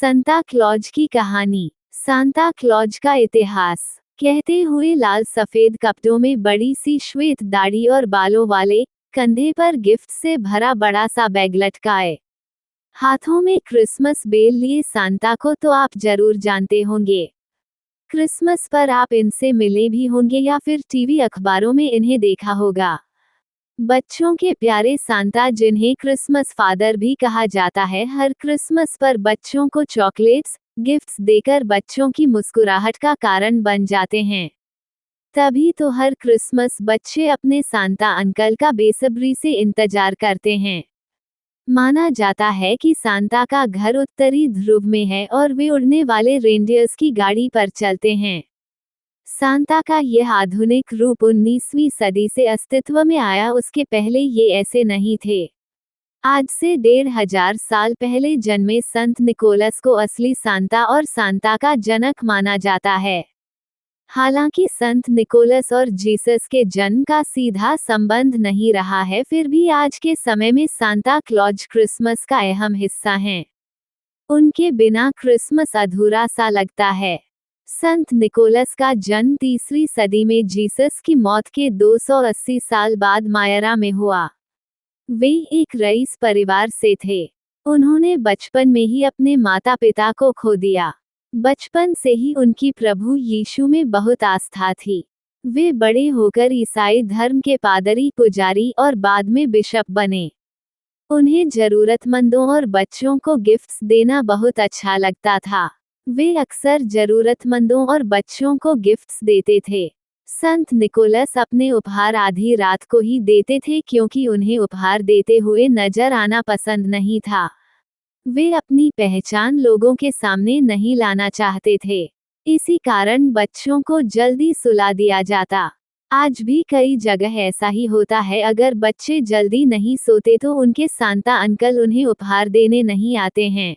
Santa Claus की कहानी। Santa Claus का इतिहास। कहते हुए लाल सफेद कपड़ों में बड़ी सी श्वेत दाढ़ी और बालों वाले, कंधे पर गिफ्ट से भरा बड़ा सा बैग लटकाए, हाथों में क्रिसमस बेल लिए सांता को तो आप जरूर जानते होंगे। क्रिसमस पर आप इनसे मिले भी होंगे या फिर टीवी अखबारों में इन्हें देखा होगा। बच्चों के प्यारे सांता, जिन्हें क्रिसमस फादर भी कहा जाता है, हर क्रिसमस पर बच्चों को चॉकलेट्स, गिफ्ट्स देकर बच्चों की मुस्कुराहट का कारण बन जाते हैं। तभी तो हर क्रिसमस बच्चे अपने सांता अंकल का बेसब्री से इंतजार करते हैं। माना जाता है कि सांता का घर उत्तरी ध्रुव में है और वे उड़ने वाले रेनडियर्स की गाड़ी पर चलते हैं। सांता का यह आधुनिक रूप 19वीं सदी से अस्तित्व में आया, उसके पहले ये ऐसे नहीं थे। आज से 1500 साल पहले जन्मे संत निकोलस को असली सांता और सांता का जनक माना जाता है। हालांकि संत निकोलस और जीसस के जन्म का सीधा संबंध नहीं रहा है, फिर भी आज के समय में सांता क्लॉज क्रिसमस का अहम हिस्सा हैं। उनके बिना क्रिसमस अधूरा सा लगता है। संत निकोलस का जन्म 3वीं सदी में जीसस की मौत के 280 साल बाद मायरा में हुआ। वे एक रईस परिवार से थे। उन्होंने बचपन में ही अपने माता पिता को खो दिया। बचपन से ही उनकी प्रभु यीशु में बहुत आस्था थी। वे बड़े होकर ईसाई धर्म के पादरी, पुजारी और बाद में बिशप बने। उन्हें जरूरतमंदों और बच्चों को गिफ्ट्स देना बहुत अच्छा लगता था। वे अक्सर जरूरतमंदों और बच्चों को गिफ्ट्स देते थे। संत निकोलस अपने उपहार आधी रात को ही देते थे, क्योंकि उन्हें उपहार देते हुए नजर आना पसंद नहीं था। वे अपनी पहचान लोगों के सामने नहीं लाना चाहते थे। इसी कारण बच्चों को जल्दी सुला दिया जाता। आज भी कई जगह ऐसा ही होता है। अगर बच्चे जल्दी नहीं सोते तो उनके सांता अंकल उन्हें उपहार देने नहीं आते हैं।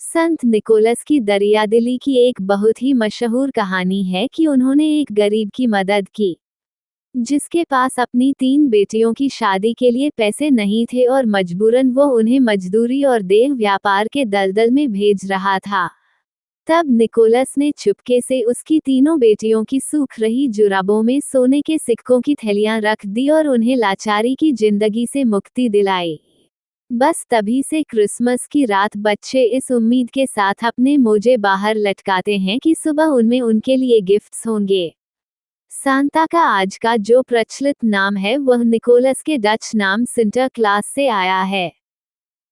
संत निकोलस की दरियादिली की एक बहुत ही मशहूर कहानी है कि उन्होंने एक गरीब की मदद की, जिसके पास अपनी 3 बेटियों की शादी के लिए पैसे नहीं थे और मजबूरन वो उन्हें मजदूरी और देह व्यापार के दलदल में भेज रहा था। तब निकोलस ने चुपके से उसकी 3 बेटियों की सूख रही जुराबों में सोने के सिक्कों की थैलियां रख दी और उन्हें लाचारी की जिंदगी से मुक्ति दिलाई। बस तभी से क्रिसमस की रात बच्चे इस उम्मीद के साथ अपने मोजे बाहर लटकाते हैं कि सुबह उनमें उनके लिए गिफ्ट्स होंगे। सांता का आज का जो प्रचलित नाम है वह निकोलस के डच नाम सिंटरक्लास से आया है,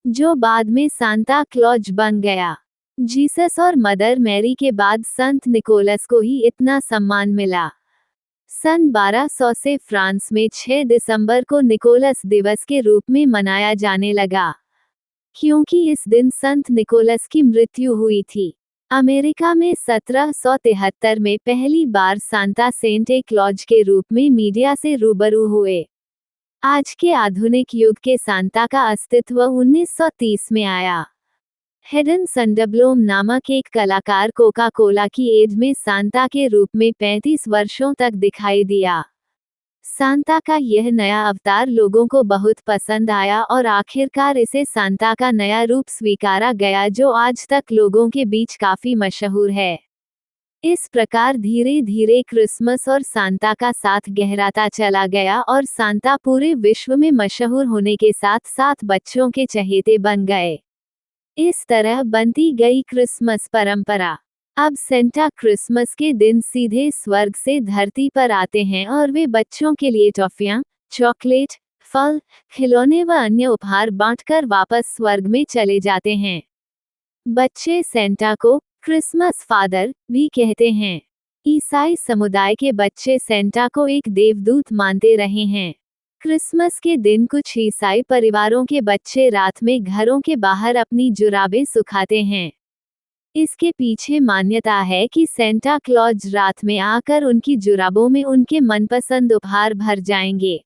जो बाद में सांता क्लॉज बन गया। जीसस और मदर मैरी के बाद संत निकोलस को ही इतना सम्मान मिला। सन 1200 से फ्रांस में 6 दिसंबर को निकोलस दिवस के रूप में मनाया जाने लगा, क्योंकि इस दिन संत निकोलस की मृत्यु हुई थी। अमेरिका में 1773 में पहली बार सांता सेंटे क्लॉज के रूप में मीडिया से रूबरू हुए। आज के आधुनिक युग के सांता का अस्तित्व 1930 में आया। हेडन संडब्लोम नामक एक कलाकार कोका कोला की एड में सांता के रूप में 35 वर्षों तक दिखाई दिया। सांता का यह नया अवतार लोगों को बहुत पसंद आया और आखिरकार इसे सांता का नया रूप स्वीकारा गया, जो आज तक लोगों के बीच काफी मशहूर है। इस प्रकार धीरे धीरे क्रिसमस और सांता का साथ गहराता चला गया और सांता पूरे विश्व में मशहूर होने के साथ साथ बच्चों के चहेते बन गए। इस तरह बनती गई क्रिसमस परंपरा। अब सेंटा क्रिसमस के दिन सीधे स्वर्ग से धरती पर आते हैं और वे बच्चों के लिए टॉफियां, चॉकलेट, फल, खिलौने व अन्य उपहार बांटकर वापस स्वर्ग में चले जाते हैं। बच्चे सेंटा को क्रिसमस फादर भी कहते हैं। ईसाई समुदाय के बच्चे सेंटा को एक देवदूत मानते रहे हैं। क्रिसमस के दिन कुछ ईसाई परिवारों के बच्चे रात में घरों के बाहर अपनी जुराबें सुखाते हैं। इसके पीछे मान्यता है कि सेंटा क्लॉज रात में आकर उनकी जुराबों में उनके मनपसंद उपहार भर जाएंगे।